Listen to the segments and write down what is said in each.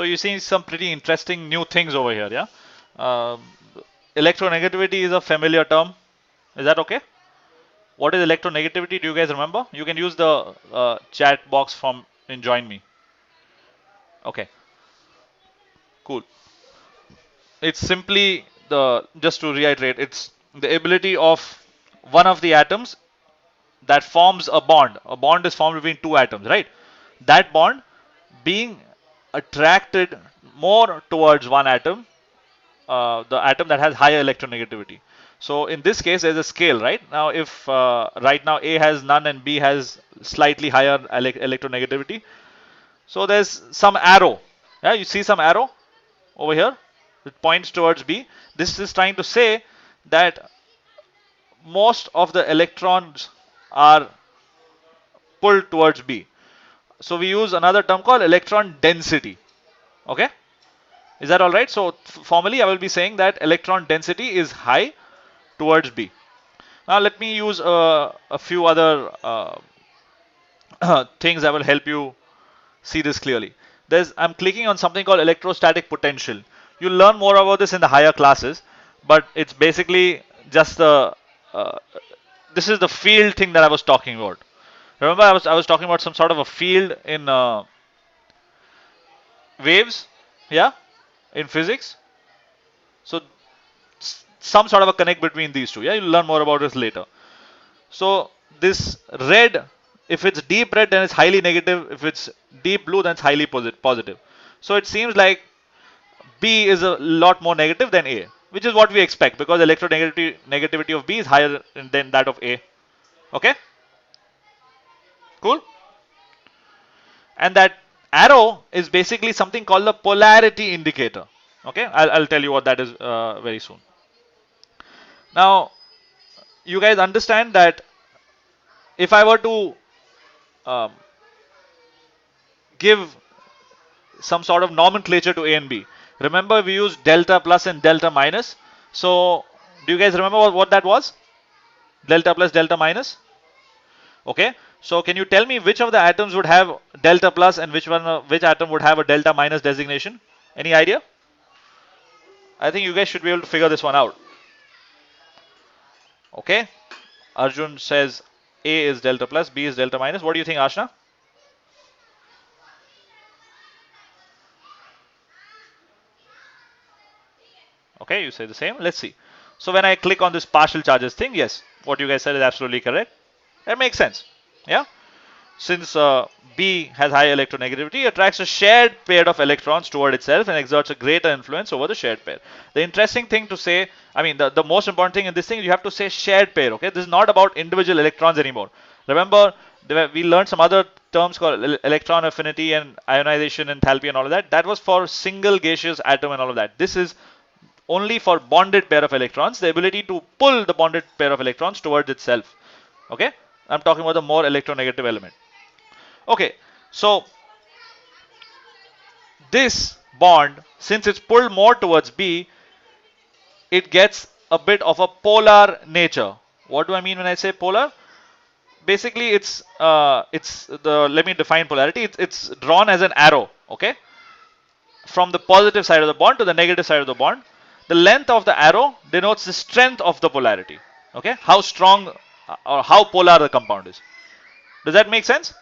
So you see some pretty interesting new things over here, yeah? Um, Electronegativity is a familiar term. Is that okay? What is electronegativity? Do you guys remember? You can use the chat box from in Join Me. Okay, cool. It's simply just to reiterate, it's the ability of one of the atoms that forms a bond. A bond is formed between two atoms, right? That bond being attracted more towards one atom, the atom that has higher electronegativity. So in this case, there's a scale, right? Now, if right now A has none and B has slightly higher electronegativity, so there's some arrow. Yeah, you see some arrow over here. It points towards B. This is trying to say that most of the electrons are pulled towards B. So we use another term called electron density. Okay, is that all right? So formally, I will be saying that electron density is high towards B. Now let me use a few other things that will help you see this clearly. I'm clicking on something called electrostatic potential. You'll learn more about this in the higher classes, but it's basically just uh, this is the field thing that I was talking about. Remember, I was talking about some sort of a field in waves, yeah, in physics. So some sort of a connect between these two. Yeah, you'll learn more about this later. So this red, if it's deep red, then it's highly negative. If it's deep blue, then it's highly positive. So it seems like B is a lot more negative than A, which is what we expect because electronegativity of B is higher than that of A. Okay, cool. And that arrow is basically something called the polarity indicator. Okay, I'll tell you what that is very soon. Now, you guys understand that if I were to um, give some sort of nomenclature to A and B, remember we used delta plus and delta minus. So, do you guys remember what that was? Delta plus, delta minus. Okay. So, can you tell me which of the atoms would have delta plus and which atom would have a delta minus designation? Any idea? I think you guys should be able to figure this one out. Okay. Arjun says A is delta plus, B is delta minus. What do you think, Ashna? Okay, you say the same. Let's see. So when I click on this partial charges thing, yes, what you guys said is absolutely correct. That makes sense. Yeah. Since B has high electronegativity, it attracts a shared pair of electrons toward itself and exerts a greater influence over the shared pair. The interesting thing to say, I mean, the most important thing in this thing, you have to say shared pair. Okay, this is not about individual electrons anymore. Remember, we learned some other terms called electron affinity and ionization, enthalpy, and all of that. That was for single gaseous atom and all of that. This is only for bonded pair of electrons, the ability to pull the bonded pair of electrons towards itself. Okay, I'm talking about the more electronegative element. Okay, so this bond, since it's pulled more towards B, it gets a bit of a polar nature. What do I mean when I say polar? Basically, it's let me define polarity. It's drawn as an arrow. Okay, from the positive side of the bond to the negative side of the bond. The length of the arrow denotes the strength of the polarity. Okay, how strong or how polar the compound is. Does that make sense?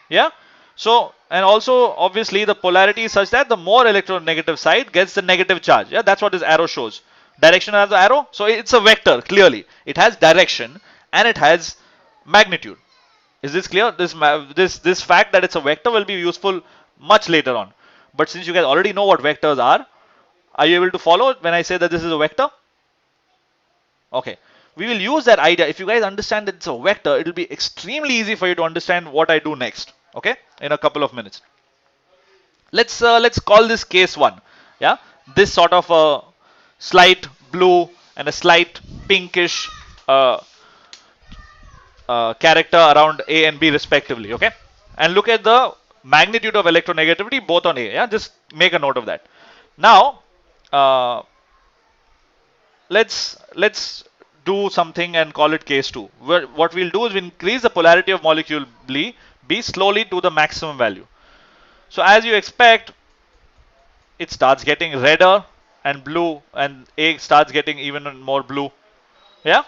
Yeah. So, and also obviously the polarity is such that the more electronegative side gets the negative charge. Yeah, that's what this arrow shows. Direction of the arrow. So it's a vector, clearly. It has direction and it has magnitude. Is this clear? This fact that it's a vector will be useful much later on. But since you guys already know what vectors are you able to follow when I say that this is a vector? Okay. We will use that idea. If you guys understand that it's a vector, it will be extremely easy for you to understand what I do next. Okay, in a couple of minutes. Let's call this case 1. Yeah, this sort of a slight blue and a slight pinkish character around A and B respectively. Okay, and look at the magnitude of electronegativity both on A. Yeah, just make a note of that. Now, let's do something and call it case 2. What we'll do is we increase the polarity of molecule B B slowly to the maximum value. So as you expect, it starts getting redder and blue, and A starts getting even more blue. Yeah?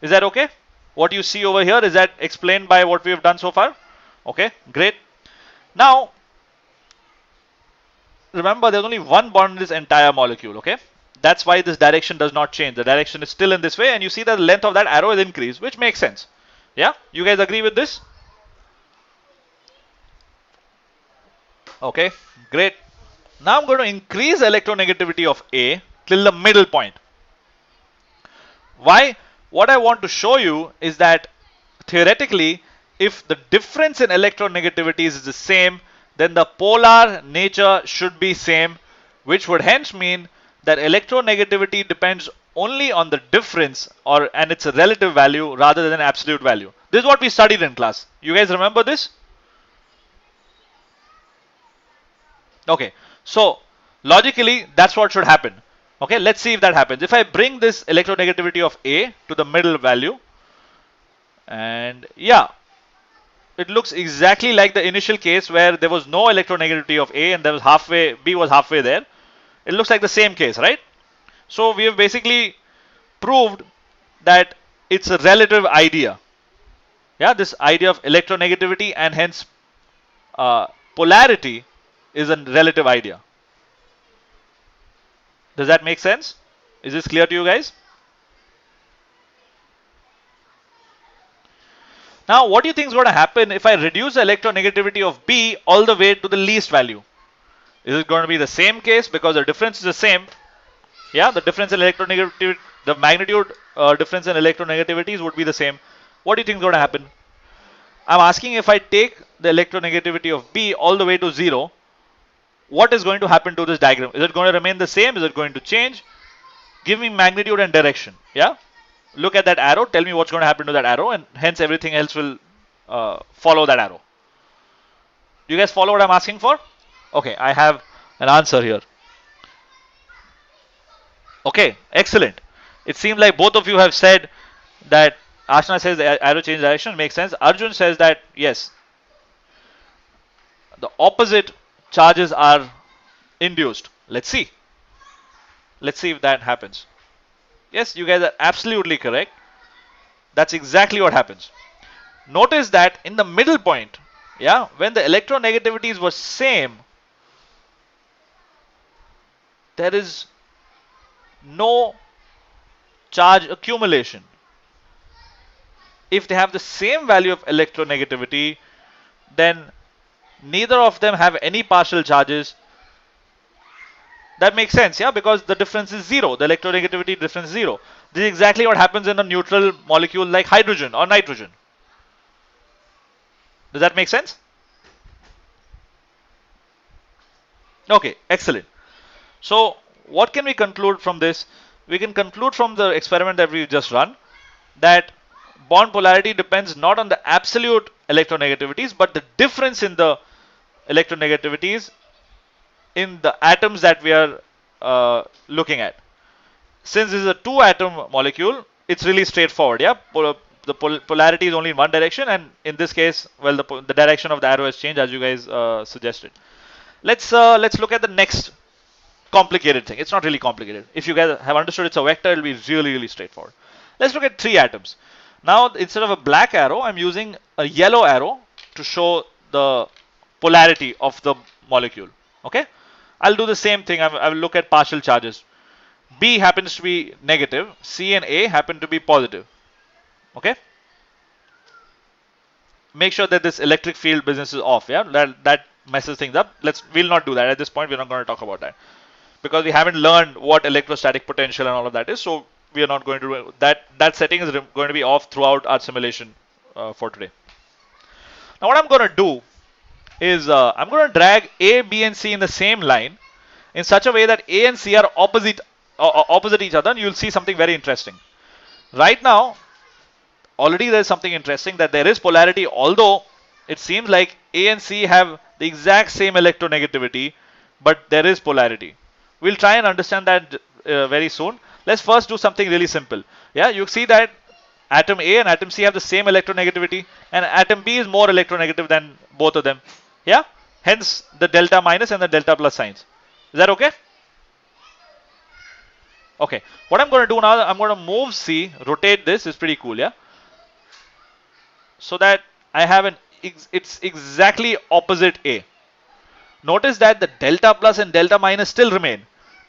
Is that okay? What you see over here, is that explained by what we have done so far? Okay, great. Now, remember there's only one bond in this entire molecule, okay? That's why this direction does not change. The direction is still in this way, and you see that the length of that arrow is increased, which makes sense. Yeah? You guys agree with this? Okay, great. Now I'm going to increase the electronegativity of A till the middle point. Why? What I want to show you is that theoretically, if the difference in electronegativities is the same, then the polar nature should be same, which would hence mean that electronegativity depends only on the difference and its a relative value rather than absolute value. This is what we studied in class. You guys remember this? Okay, so logically that's what should happen. Okay, let's see if that happens. If I bring this electronegativity of A to the middle value, and yeah, it looks exactly like the initial case where there was no electronegativity of A and there was halfway, B was halfway there. It looks like the same case, right? So we have basically proved that it's a relative idea. Yeah, this idea of electronegativity and hence polarity is a relative idea. Does that make sense? Is this clear to you guys? Now, what do you think is going to happen if I reduce the electronegativity of B all the way to the least value? Is it going to be the same case because the difference is the same? Yeah, the difference in electronegativity, the magnitude difference in electronegativities would be the same. What do you think is going to happen? I'm asking if I take the electronegativity of B all the way to 0, what is going to happen to this diagram? Is it going to remain the same? Is it going to change? Give me magnitude and direction. Yeah? Look at that arrow. Tell me what's going to happen to that arrow, and hence everything else will follow that arrow. Do you guys follow what I'm asking for? Okay, I have an answer here. Okay, excellent. It seems like both of you have said that. Ashna says the arrow change direction makes sense. Arjun says that yes, the opposite charges are induced. Let's see. Let's see if that happens. Yes, you guys are absolutely correct. That's exactly what happens. Notice that in the middle point, yeah, when the electronegativities were same, there is no charge accumulation. If they have the same value of electronegativity, then neither of them have any partial charges. That makes sense, yeah, because the difference is 0. The electronegativity difference is 0. This is exactly what happens in a neutral molecule like hydrogen or nitrogen. Does that make sense? Okay, excellent. So what can we conclude from this? We can conclude from the experiment that we just run that bond polarity depends not on the absolute electronegativities but the difference in the electronegativities in the atoms that we are looking at. Since this is a 2-atom molecule, it's really straightforward. Yeah, the polarity is only in one direction, and in this case, well, the direction of the arrow has changed as you guys suggested. Let's look at the next complicated thing. It's not really complicated. If you guys have understood it's a vector, it'll be really straightforward. Let's look at 3 atoms. Now, instead of a black arrow, I'm using a yellow arrow to show the polarity of the molecule. Okay, I'll do the same thing. I will look at partial charges. B happens to be negative. C and A happen to be positive. Okay. Make sure that this electric field business is off. Yeah, that messes things up. We'll not do that at this point. We're not going to talk about that because we haven't learned what electrostatic potential and all of that is. So we are not going to do that. That setting is going to be off throughout our simulation for today. Now what I'm going to do is I'm going to drag A, B, and C in the same line in such a way that A and C are opposite each other, and you'll see something very interesting. Right now, already there's something interesting that there is polarity, although it seems like A and C have the exact same electronegativity, but there is polarity. We'll try and understand that very soon. Let's first do something really simple. Yeah, you see that Atom A and atom C have the same electronegativity, and atom B is more electronegative than both of them. Yeah? Hence the delta minus and the delta plus signs. Is that okay? Okay. What I'm going to do now, I'm going to move C, rotate this, it's pretty cool, yeah? So that I have it's exactly opposite A. Notice that the delta plus and delta minus still remain,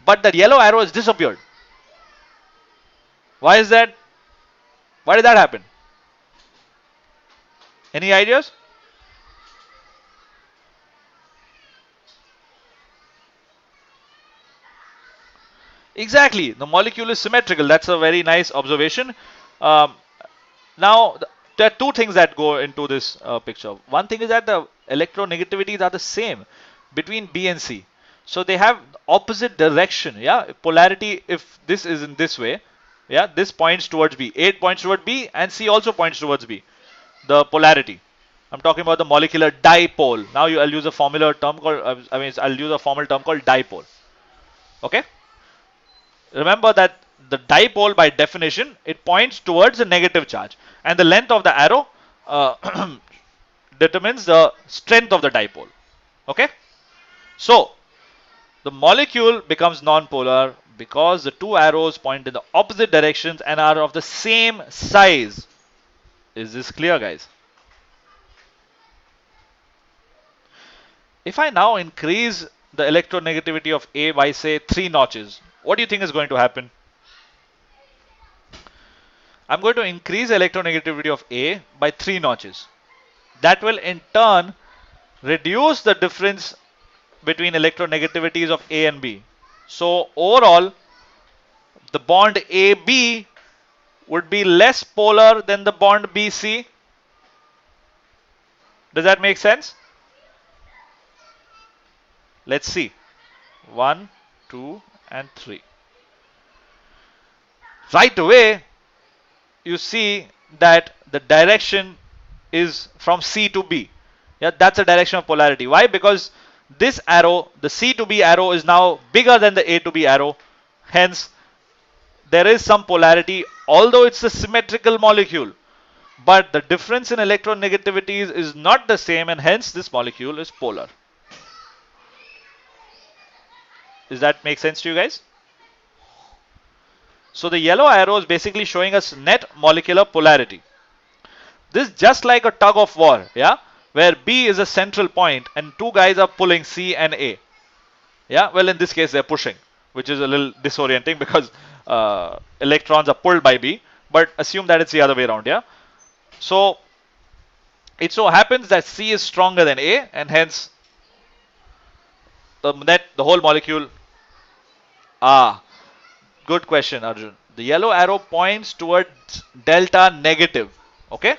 but the yellow arrow has disappeared. Why is that? Why did that happen? Any ideas? Exactly. The molecule is symmetrical. That's a very nice observation. Um, now, there are two things that go into this picture. One thing is that the electronegativities are the same between B and C. So they have opposite direction. Yeah, polarity. If this is in this way, yeah, this points towards B. A points towards B, and C also points towards B. The polarity. I'm talking about the molecular dipole. Now I'll use a formula term called. I'll use a formal term called dipole. Okay. Remember that the dipole, by definition, it points towards a negative charge, and the length of the arrow determines the strength of the dipole. Okay. So the molecule becomes non-polar because the two arrows point in the opposite directions and are of the same size. Is this clear, guys? If I now increase the electronegativity of A by, say, 3 notches, what do you think is going to happen? I'm going to increase electronegativity of A by 3 notches. That will in turn reduce the difference between electronegativities of A and B. So overall, the bond AB would be less polar than the bond BC. Does that make sense? Let's see. 1, 2, and 3. Right away, you see that the direction is from C to B. Yeah, that's a direction of polarity. Why? Because this arrow, the C to B arrow, is now bigger than the A to B arrow. Hence, there is some polarity, although it's a symmetrical molecule. But the difference in electronegativities is not the same, and hence this molecule is polar. Does that make sense to you guys? So the yellow arrow is basically showing us net molecular polarity. This is just like a tug of war, yeah, where B is a central point and two guys are pulling C and A. Yeah, well, in this case they're pushing, which is a little disorienting because electrons are pulled by B, but assume that it's the other way around, yeah. So it so happens that C is stronger than A, and hence the whole molecule. Good question, Arjun. The yellow arrow points towards delta negative. Okay.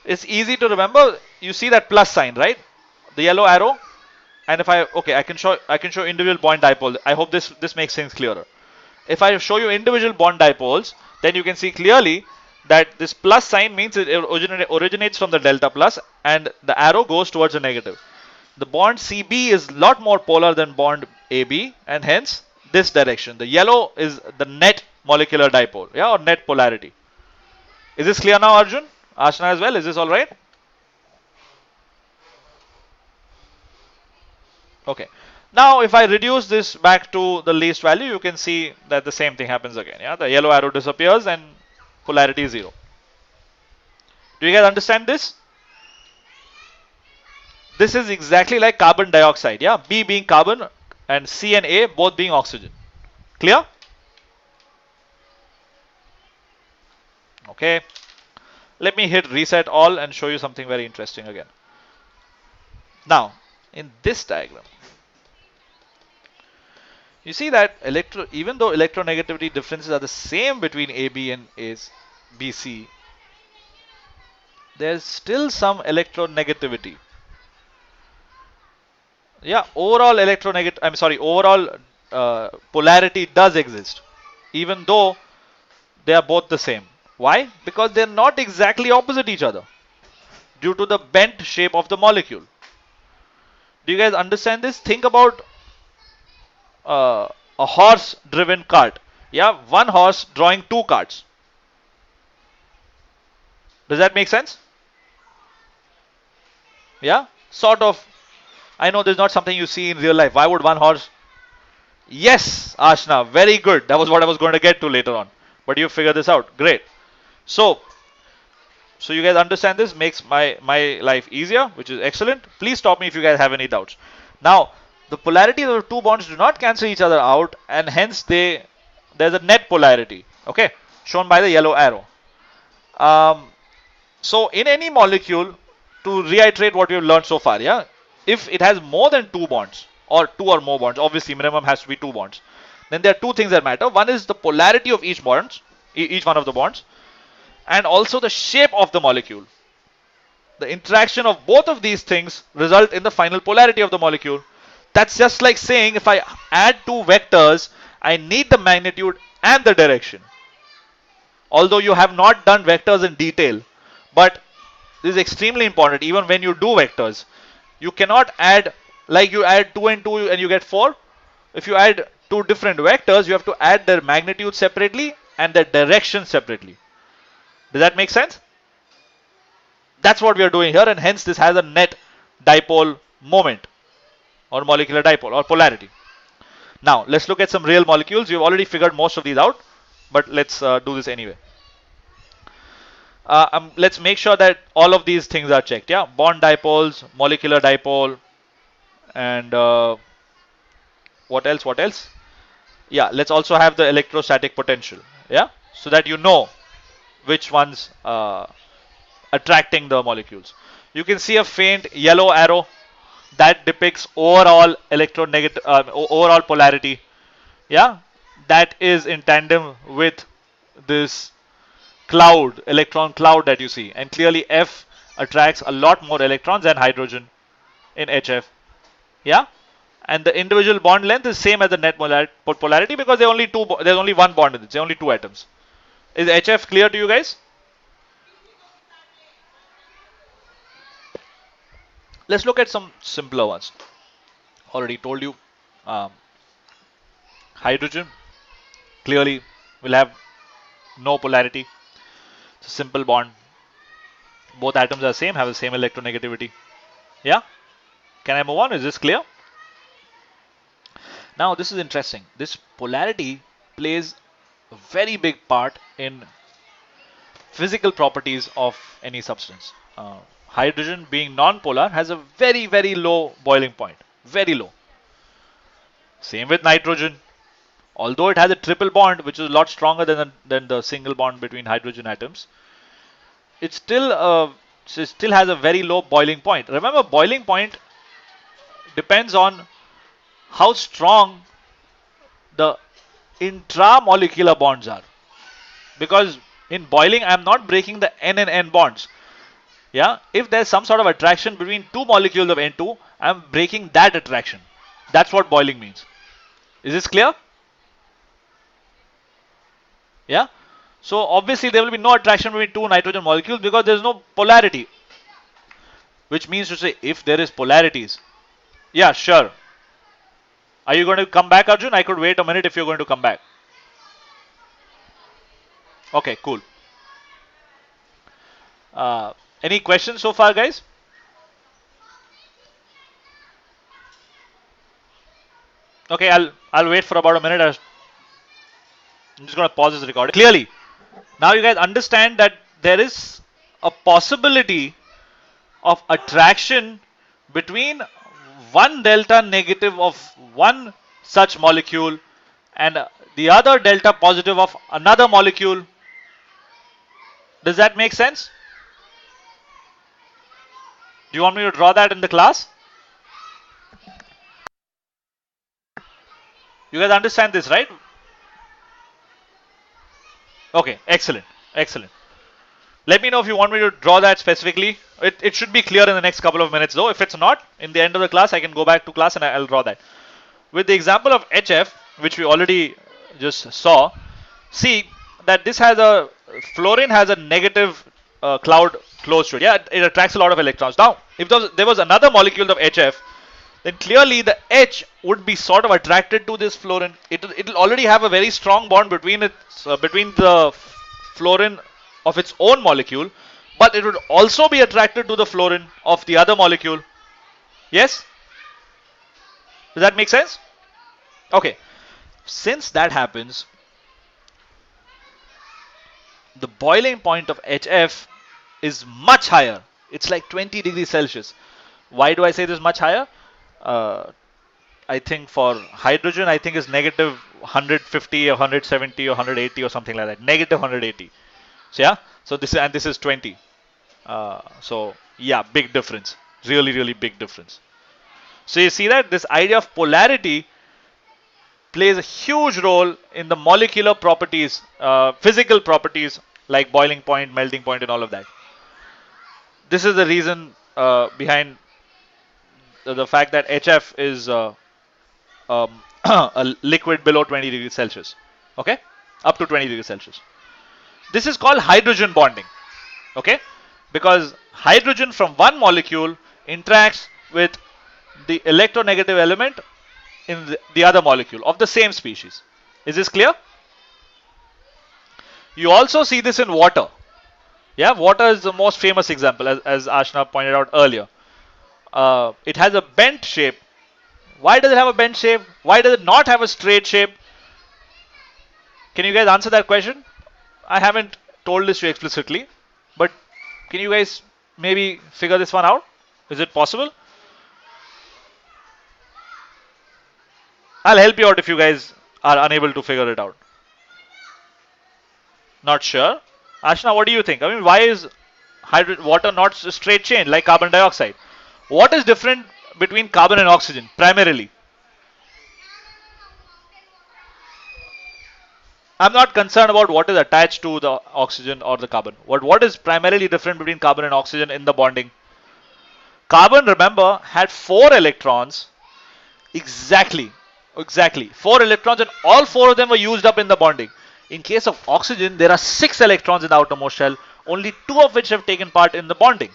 It's easy to remember. You see that plus sign, right? The yellow arrow. And if I can show individual bond dipoles. I hope this makes things clearer. If I show you individual bond dipoles, then you can see clearly that this plus sign means it originates from the delta plus, and the arrow goes towards the negative. The bond CB is a lot more polar than bond AB, and hence this direction. The yellow is the net molecular dipole, yeah, or net polarity. Is this clear now, Arjun? Ashna as well. Is this all right? Okay. Now, if I reduce this back to the least value, you can see that the same thing happens again. Yeah, the yellow arrow disappears and polarity is 0. Do you guys understand this? This is exactly like carbon dioxide. Yeah, B being carbon and C and A both being oxygen. Clear? Okay. Let me hit reset all and show you something very interesting again. Now, in this diagram, you see that even though electronegativity differences are the same between AB and BC, there's still some electronegativity. Yeah, overall polarity does exist, even though they are both the same. Why? Because they're not exactly opposite each other due to the bent shape of the molecule. Do you guys understand this? Think about a horse driven cart. Yeah, one horse drawing 2 carts. Does that make sense? Yeah, sort of. I know this is not something you see in real life. Why would one horse? Yes, Ashna, very good. That was what I was going to get to later on. But you figured this out. Great. So, so you guys understand this, makes my life easier, which is excellent. Please stop me if you guys have any doubts. Now, the polarities of the two bonds do not cancel each other out, and hence there's a net polarity, okay, shown by the yellow arrow. So in any molecule, to reiterate what we've learned so far, yeah, if it has more than two bonds or two or more bonds, obviously minimum has to be two bonds, then there are two things that matter. One is the polarity of each bonds, each one of the bonds, and also the shape of the molecule. The interaction of both of these things result in the final polarity of the molecule. That's just like saying if I add two vectors, I need the magnitude and the direction. Although you have not done vectors in detail, but this is extremely important. Even when you do vectors, you cannot add, like you add 2 and 2 and you get 4. If you add two different vectors, you have to add their magnitude separately and their direction separately. Does that make sense? That's what we are doing here, and hence this has a net dipole moment or molecular dipole or polarity. Now let's look at some real molecules. You've already figured most of these out, but let's do this anyway. Let's make sure that all of these things are checked. Yeah, bond dipoles, molecular dipole, and what else? What else? Yeah, let's also have the electrostatic potential. Yeah, so that you know which ones attracting the molecules. You can see a faint yellow arrow that depicts overall electronegative, overall polarity. Yeah, that is in tandem with this cloud, electron cloud that you see, and clearly F attracts a lot more electrons than hydrogen in HF. Yeah, and the individual bond length is same as the net polarity because there's only one bond in it. There's only two atoms. Is HF clear to you guys? Let's look at some simpler ones. Already told you, hydrogen clearly will have no polarity. It's a simple bond. Both atoms are same, have the same electronegativity. Yeah? Can I move on? Is this clear? Now this is interesting. This polarity plays a very big part in physical properties of any substance. Hydrogen being non-polar has a very, very low boiling point. Very low. Same with nitrogen. Although it has a triple bond, which is a lot stronger than the single bond between hydrogen atoms, it still has a very low boiling point. Remember, boiling point depends on how strong the intramolecular bonds are. Because in boiling, I am not breaking the N and N bonds. Yeah, if there's some sort of attraction between two molecules of N2, I'm breaking that attraction. That's what boiling means. Is this clear? Yeah. So obviously there will be no attraction between two nitrogen molecules because there is no polarity. Which means to say if there is polarities. Yeah, sure. Are you going to come back, Arjun? I could wait a minute if you're going to come back. Okay, cool. Any questions so far, guys? Okay, I'll wait for about a minute. I'm just going to pause this recording. Clearly, now you guys understand that there is a possibility of attraction between one delta negative of one such molecule and the other delta positive of another molecule. Does that make sense? Do you want me to draw that in the class? You guys understand this, right? Okay, excellent, excellent. Let me know if you want me to draw that specifically. It should be clear in the next couple of minutes though. If it's not, in the end of the class, I can go back to class and I'll draw that. With the example of HF, which we already just saw, see that this has a, fluorine has a negative cloud close to it. Yeah, it attracts a lot of electrons. Now, if there was another molecule of HF, then clearly the H would be sort of attracted to this fluorine. It will already have a very strong bond between the fluorine of its own molecule, but it would also be attracted to the fluorine of the other molecule. Yes? Does that make sense? Okay. Since that happens, the boiling point of HF is much higher. It's like 20 degrees Celsius. Why do I say this much higher? I think for hydrogen, I think is negative 150 or 170 or 180 or something like that. Negative 180. So yeah. So this is 20. So yeah, big difference. Really, really big difference. So you see that this idea of polarity plays a huge role in the molecular properties, physical properties like boiling point, melting point, and all of that. This is the reason behind the fact that HF is a liquid below 20 degrees Celsius. Okay, up to 20 degrees Celsius. This is called hydrogen bonding. Okay, because hydrogen from one molecule interacts with the electronegative element in the other molecule of the same species. Is this clear? You also see this in water. Yeah, water is the most famous example, as Ashna pointed out earlier. It has a bent shape. Why does it have a bent shape? Why does it not have a straight shape? Can you guys answer that question? I haven't told this to you explicitly, but can you guys maybe figure this one out? Is it possible? I'll help you out if you guys are unable to figure it out. Not sure. Ashna, what do you think? I mean, why is water not a straight chain like carbon dioxide? What is different between carbon and oxygen primarily? I'm not concerned about what is attached to the oxygen or the carbon. What is primarily different between carbon and oxygen in the bonding? Carbon, remember, had 4 electrons. Exactly. 4 electrons, and all 4 of them were used up in the bonding. In case of oxygen, there are 6 electrons in the outermost shell, only 2 of which have taken part in the bonding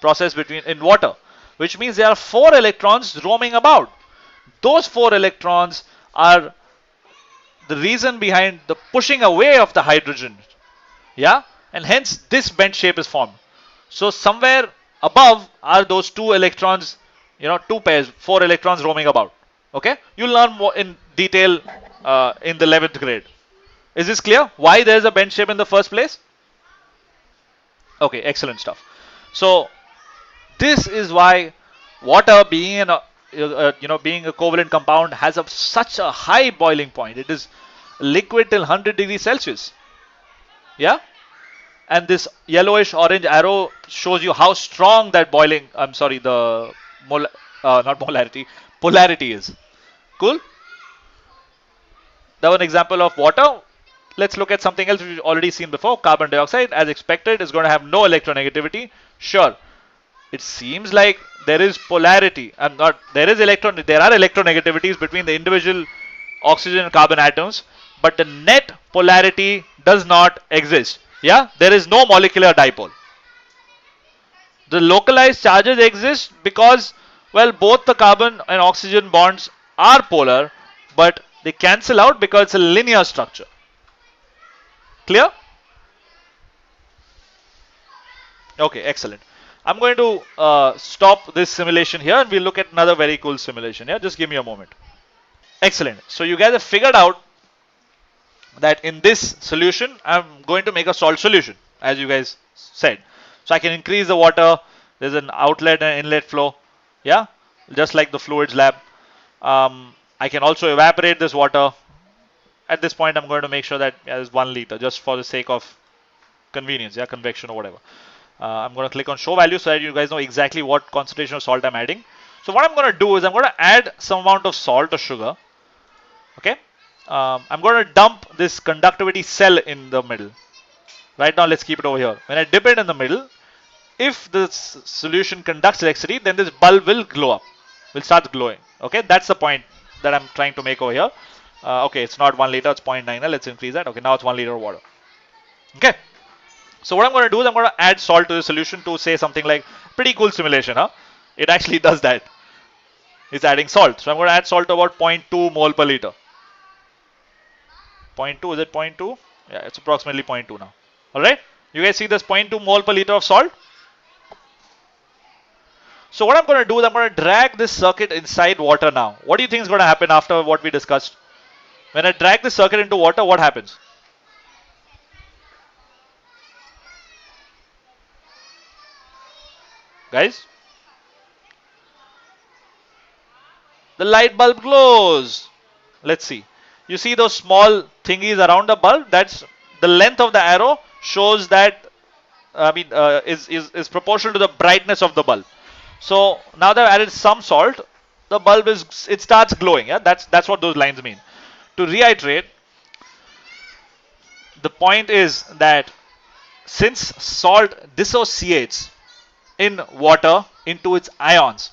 process in water, which means there are 4 electrons roaming about. Those 4 electrons are the reason behind the pushing away of the hydrogen. Yeah, and hence this bent shape is formed. So somewhere above are those 2 electrons, 2 pairs, 4 electrons roaming about. Okay, you'll learn more in detail in the 11th grade. Is this clear? Why there is a bent shape in the first place? Okay, excellent stuff. So this is why water, being being a covalent compound, has such a high boiling point. It is liquid till 100 degrees Celsius. Yeah, and this yellowish orange arrow shows you how strong that boiling. I'm sorry, the not molarity, polarity is. Cool. That was an example of water. Let's look at something else we've already seen before. Carbon dioxide, as expected, is going to have no electronegativity. Sure, it seems like there is polarity. There are electronegativities between the individual oxygen and carbon atoms, but the net polarity does not exist. Yeah, there is no molecular dipole. The localized charges exist because, well, both the carbon and oxygen bonds are polar, but they cancel out because it's a linear structure. Clear? Okay, excellent. I'm going to stop this simulation here and we'll look at another very cool simulation. Yeah, just give me a moment. Excellent. So you guys have figured out that in this solution, I'm going to make a salt solution, as you guys said. So I can increase the water. There's an outlet and inlet flow. Yeah, just like the fluids lab. I can also evaporate this water. At this point, I'm going to make sure that there's 1 liter, just for the sake of convenience, yeah, convection or whatever. I'm going to click on show value so that you guys know exactly what concentration of salt I'm adding. So what I'm going to do is I'm going to add some amount of salt or sugar. Okay. I'm going to dump this conductivity cell in the middle. Right now, let's keep it over here. When I dip it in the middle, if this solution conducts electricity, then this bulb will glow up, will start glowing. Okay, that's the point that I'm trying to make over here. Okay, it's not 1 liter, it's 0.9. Let's increase that. Okay, now it's 1 liter of water. Okay, so what I'm going to do is I'm going to add salt to the solution to say something like, pretty cool simulation, huh? It actually does that. It's adding salt. So I'm going to add salt to about 0.2 mole per liter. 0.2, is it 0.2? Yeah, it's approximately 0.2 now. Alright, You guys see this 0.2 mole per liter of salt? So what I'm going to do is I'm going to drag this circuit inside water now. What do you think is going to happen after what we discussed? When I drag the circuit into water, what happens? Guys? The light bulb glows. Let's see. You see those small thingies around the bulb? That's the length of the arrow shows that is proportional to the brightness of the bulb. So now that I've added some salt, the bulb it starts glowing. Yeah, that's what those lines mean. To reiterate, the point is that since salt dissociates in water into its ions,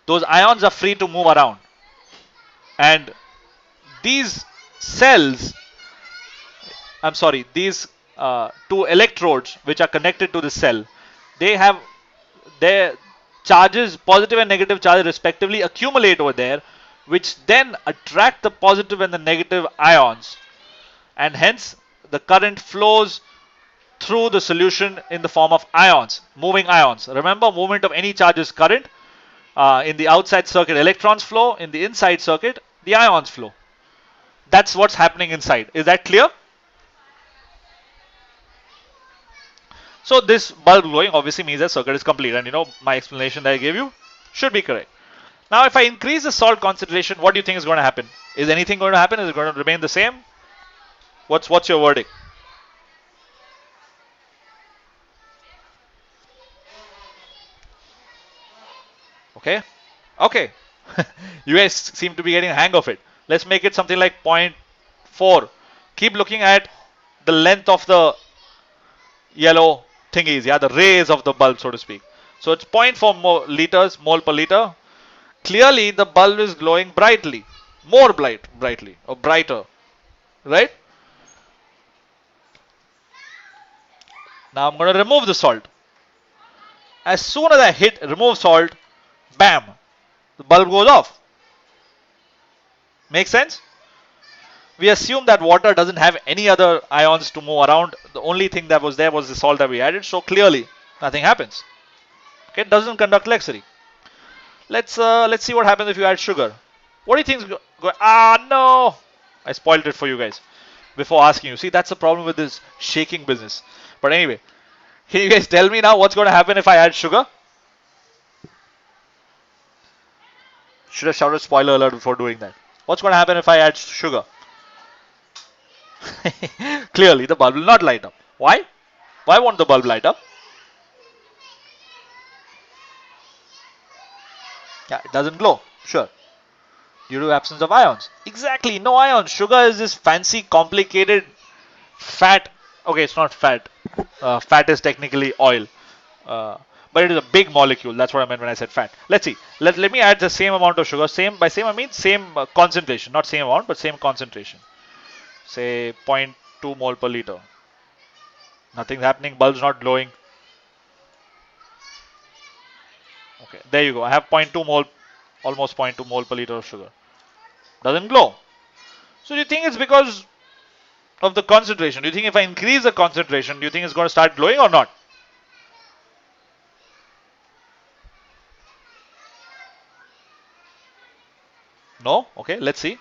those ions are free to move around, and these cells, these two electrodes which are connected to the cell, they have their charges, positive and negative charges respectively, accumulate over there, which then attract the positive and the negative ions, and hence the current flows through the solution in the form of ions, moving ions. Remember, movement of any charge is current. In the outside circuit, electrons flow. In the inside circuit, the ions flow. That's what's happening inside. Is that clear? So this bulb glowing obviously means that circuit is complete, and my explanation that I gave you should be correct. Now if I increase the salt concentration, what do you think is going to happen? Is anything going to happen? Is it going to remain the same? What's your verdict? Okay. You guys seem to be getting a hang of it. Let's make it something like 0.4. Keep looking at the length of the yellow thingies, the rays of the bulb, so to speak. So it's 0.4 mole per liter. Clearly the bulb is glowing brightly, brightly or brighter, right? Now I'm going to remove the salt. As soon as I hit remove salt, bam, the bulb goes off. Make sense? We assume that water doesn't have any other ions to move around. The only thing that was there was the salt that we added. So clearly nothing happens. Okay, it doesn't conduct electricity. Let's see what happens if you add sugar. What do you think is going? No, I spoiled it for you guys before asking you. See, that's the problem with this shaking business. But anyway, can you guys tell me now what's going to happen if I add sugar? Should have shouted spoiler alert before doing that. What's going to happen if I add sugar? Clearly the bulb will not light up. Why? Why won't the bulb light up? Yeah, it doesn't glow. Sure. Due to absence of ions. Exactly, no ions. Sugar is this fancy, complicated fat. Okay, it's not fat. Fat is technically oil. But it is a big molecule. That's what I meant when I said fat. Let's see. Let me add the same amount of sugar. By same I mean same concentration. Not same amount, but same concentration. Say 0.2 mole per liter. Nothing's happening. Bulb's not glowing. Okay, there you go. I have 0.2 mole, almost 0.2 mole per liter of sugar. Doesn't glow. So do you think it's because of the concentration? Do you think if I increase the concentration, do you think it's going to start glowing or not? No? Okay, let's see.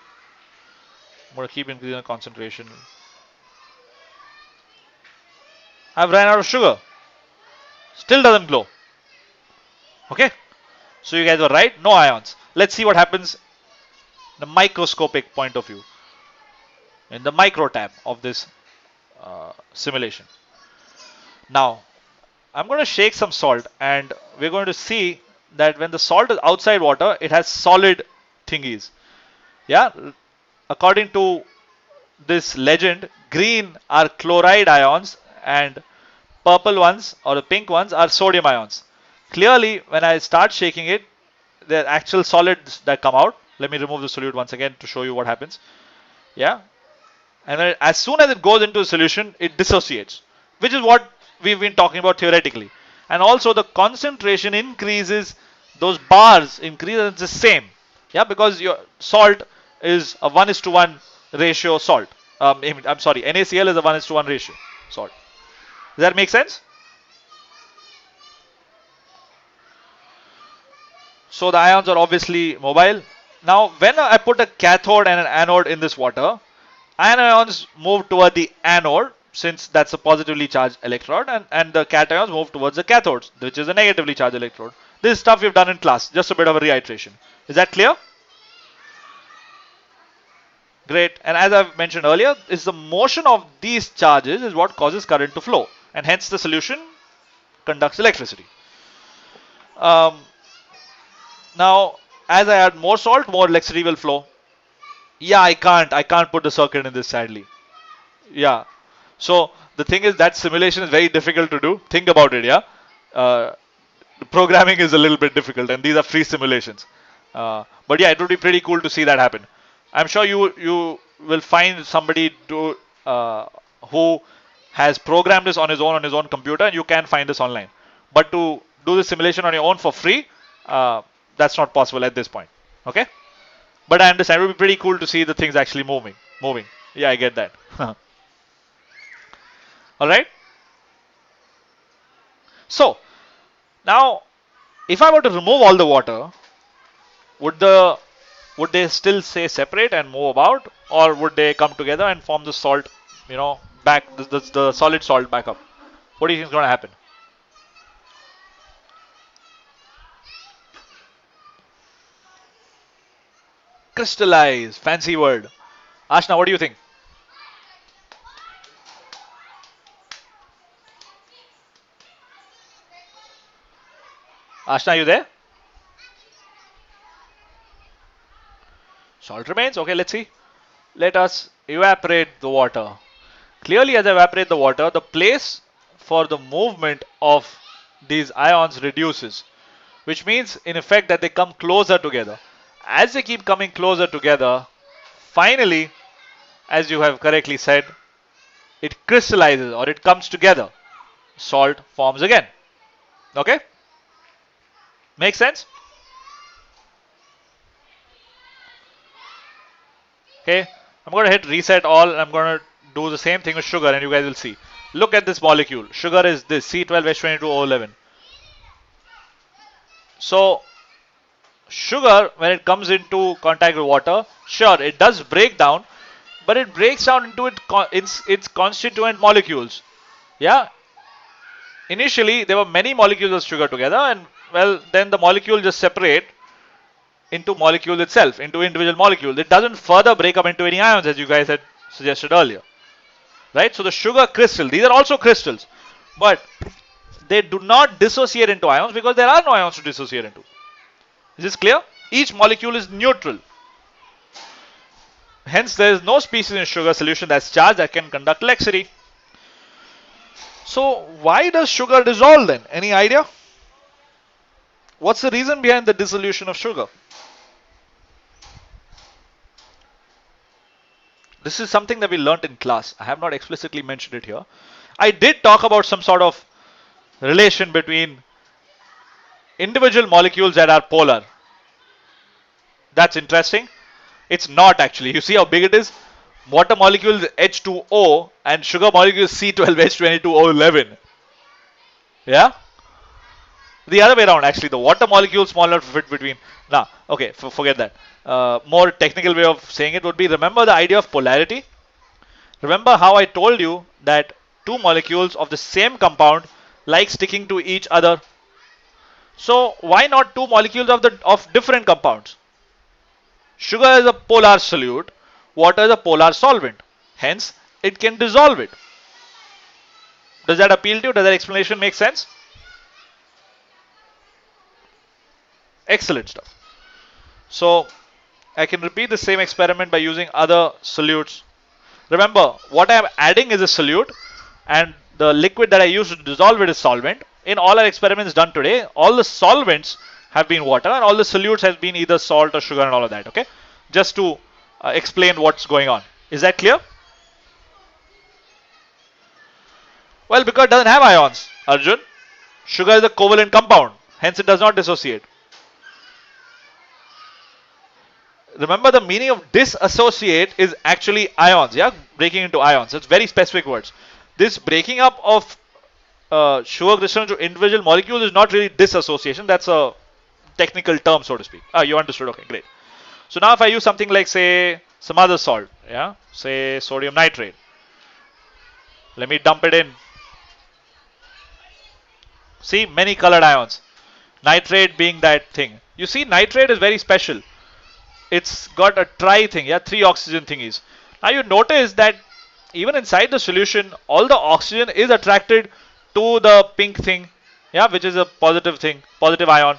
I'm going to keep increasing the concentration. I've ran out of sugar. Still doesn't glow. Okay, so you guys were right, no ions. Let's see what happens in the microscopic point of view, in the micro tab of this simulation. Now, I'm going to shake some salt, and we're going to see that when the salt is outside water, it has solid thingies. Yeah, according to this legend, green are chloride ions and purple ones or the pink ones are sodium ions. Clearly, when I start shaking it, there are actual solids that come out. Let me remove the solute once again to show you what happens. Yeah. And then as soon as it goes into the solution, it dissociates, which is what we've been talking about theoretically. And also the concentration increases, those bars increase, and it's the same. Yeah, because your salt is a 1:1 ratio salt. I'm sorry, NaCl is a 1:1 ratio. salt. Does that make sense? So the ions are obviously mobile. Now, when I put a cathode and an anode in this water, anions move toward the anode since that's a positively charged electrode, and the cations move towards the cathode, which is a negatively charged electrode. This is stuff we've done in class, just a bit of a reiteration. Is that clear? Great. And as I've mentioned earlier, is the motion of these charges is what causes current to flow, and hence the solution conducts electricity. Now, as I add more salt, more electricity will flow. Yeah, I can't put the circuit in this, sadly. Yeah. So the thing is that simulation is very difficult to do. Think about it, yeah. Programming is a little bit difficult, and these are free simulations. But yeah, it would be pretty cool to see that happen. I'm sure you will find somebody who has programmed this on his own computer, and you can find this online. But to do the simulation on your own for free, that's not possible at this point. Okay. But I understand it would be pretty cool to see the things actually moving. Yeah, I get that. All right. So now, if I were to remove all the water, would they still stay separate and move about, or would they come together and form the salt, back the solid salt back up? What do you think is going to happen? Crystallize, fancy word. Ashna, what do you think? Ashna, are you there? Salt remains. Okay, let's see. Let us evaporate the water. Clearly, as I evaporate the water, the place for the movement of these ions reduces, which means in effect that they come closer together. As they keep coming closer together, finally, as you have correctly said, it crystallizes or it comes together. Salt forms again. Okay? Make sense? Okay, I'm going to hit reset all, and I'm going to do the same thing with sugar, and you guys will see. Look at this molecule. Sugar is this C12H22O11. So sugar, when it comes into contact with water, sure, it does break down, but it breaks down into its constituent molecules. Yeah. Initially, there were many molecules of sugar together, and well, then the molecule just separate into molecule itself, into individual molecules. It doesn't further break up into any ions, as you guys had suggested earlier. Right? So the sugar crystal, these are also crystals, but they do not dissociate into ions because there are no ions to dissociate into. Is this clear? Each molecule is neutral. Hence, there is no species in sugar solution that's charged that can conduct electricity. So why does sugar dissolve then? Any idea? What's the reason behind the dissolution of sugar? This is something that we learnt in class. I have not explicitly mentioned it here. I did talk about some sort of relation between individual molecules that are polar. That's interesting. It's not actually. You see how big it is? Water molecule is H2O and sugar molecule is C12H22O11. Yeah? The other way around actually. The water molecule smaller fit between. Nah, okay, forget that. More technical way of saying it would be, remember the idea of polarity? Remember how I told you that two molecules of the same compound like sticking to each other? So why not two molecules of different compounds? Sugar is a polar solute, water is a polar solvent. Hence, it can dissolve it. Does that appeal to you? Does that explanation make sense? Excellent stuff. So I can repeat the same experiment by using other solutes. Remember, what I am adding is a solute, and the liquid that I use to dissolve it is solvent. In all our experiments done today, all the solvents have been water, and all the solutes have been either salt or sugar and all of that. Okay, just to explain what's going on. Is that clear? Well, because it doesn't have ions, Arjun. Sugar is a covalent compound, hence it does not dissociate. Remember, the meaning of dissociate is actually ions, yeah, breaking into ions. It's very specific words. this breaking up of sugar crystal into individual molecules is not really dissociation. That's a technical term, so to speak. You understood? Okay, great. So now if I use something like, say, some other salt, yeah, say sodium nitrate. Let me dump it in. See, many colored ions. Nitrate being that thing. You see, nitrate is very special. It's got a tri thing, yeah, 3 oxygen thingies. Now you notice that even inside the solution, all the oxygen is attracted to the pink thing, yeah, which is a positive thing, positive ion,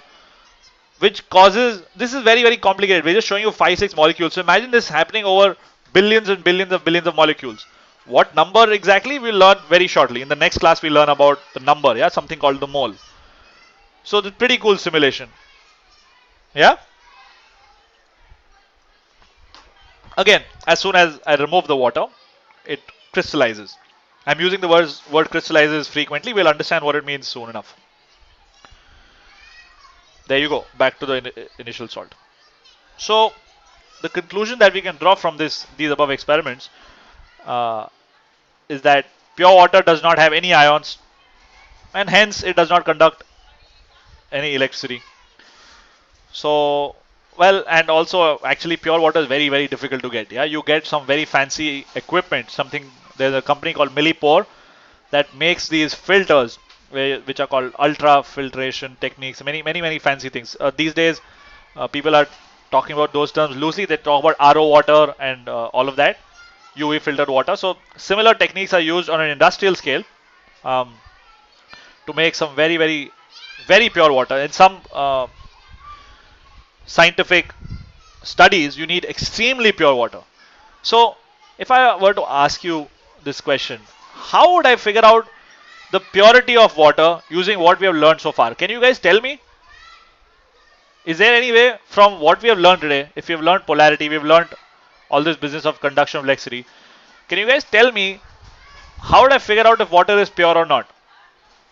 which causes, this is very, very complicated. We're just showing you 5-6 molecules. So imagine this happening over billions and billions of molecules. What number exactly we'll learn very shortly. In the next class, we'll learn about the number, yeah, something called the mole. So it's pretty cool simulation. Yeah. Again, as soon as I remove the water, it crystallizes. I'm using the word crystallizes frequently. We'll understand what it means soon enough. There you go. Back to the initial salt. So the conclusion that we can draw from these above experiments is that pure water does not have any ions, and hence it does not conduct any electricity. So, well, and also actually pure water is very, very difficult to get. Yeah, you get some very fancy equipment. There's a company called Millipore that makes these filters, which are called ultra filtration techniques. Many fancy things. These days, people are talking about those terms loosely. They talk about RO water and all of that, UV filtered water. So similar techniques are used on an industrial scale to make some very, very pure water. In some scientific studies, you need extremely pure water. So if I were to ask you this question, how would I figure out the purity of water using what we have learned so far? Can you guys tell me? Is there any way from what we have learned today, if we have learned polarity, we have learned all this business of conduction of electricity, can you guys tell me how would I figure out if water is pure or not?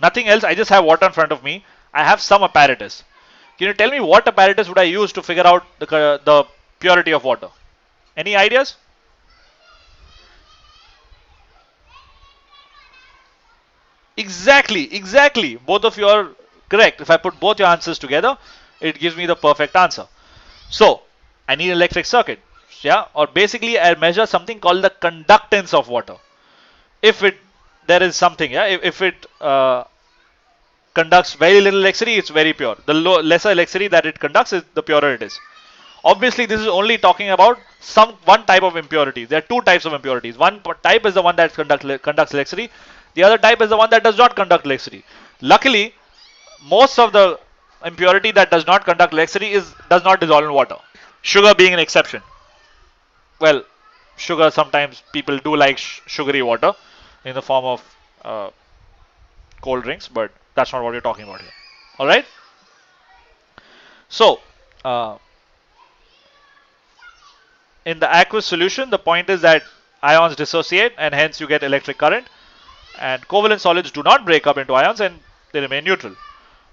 Nothing else, I just have water in front of me. I have some apparatus. Can you tell me what apparatus would I use to figure out the purity of water? Any ideas? Exactly. Both of you are correct. If I put both your answers together, it gives me the perfect answer. So, I need an electric circuit. Yeah, or basically I measure something called the conductance of water. If there is something, yeah, if it conducts very little electricity, it's very pure. The lesser electricity that it conducts, is the purer it is. Obviously, this is only talking about one type of impurity. There are 2 types of impurities. One type is the one that conducts electricity. The other type is the one that does not conduct electricity. Luckily, most of the impurity that does not conduct electricity does not dissolve in water. Sugar being an exception. Well, sugar, sometimes people do like sugary water in the form of cold drinks, but that's not what we're talking about here. All right. So, in the aqueous solution, the point is that ions dissociate and hence you get electric current, and covalent solids do not break up into ions and they remain neutral.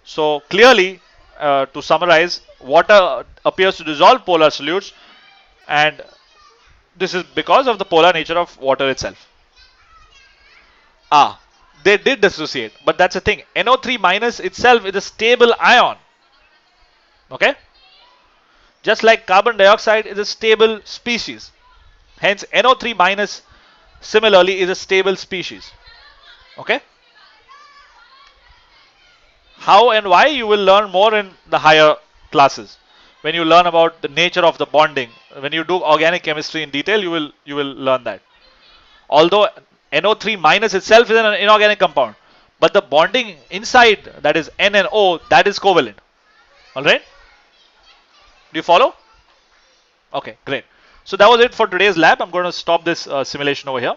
So clearly, to summarize, water appears to dissolve polar solutes, and this is because of the polar nature of water itself. They did dissociate, but that's the thing. NO3 minus itself is a stable ion. Okay? Just like carbon dioxide is a stable species. Hence, NO3 minus similarly is a stable species. Okay? How and why you will learn more in the higher classes. When you learn about the nature of the bonding, when you do organic chemistry in detail, you will learn that. Although NO3 minus itself is an inorganic compound, but the bonding inside, that is N and O, that is covalent. Alright? Do you follow? Okay, great. So that was it for today's lab. I'm going to stop this simulation over here.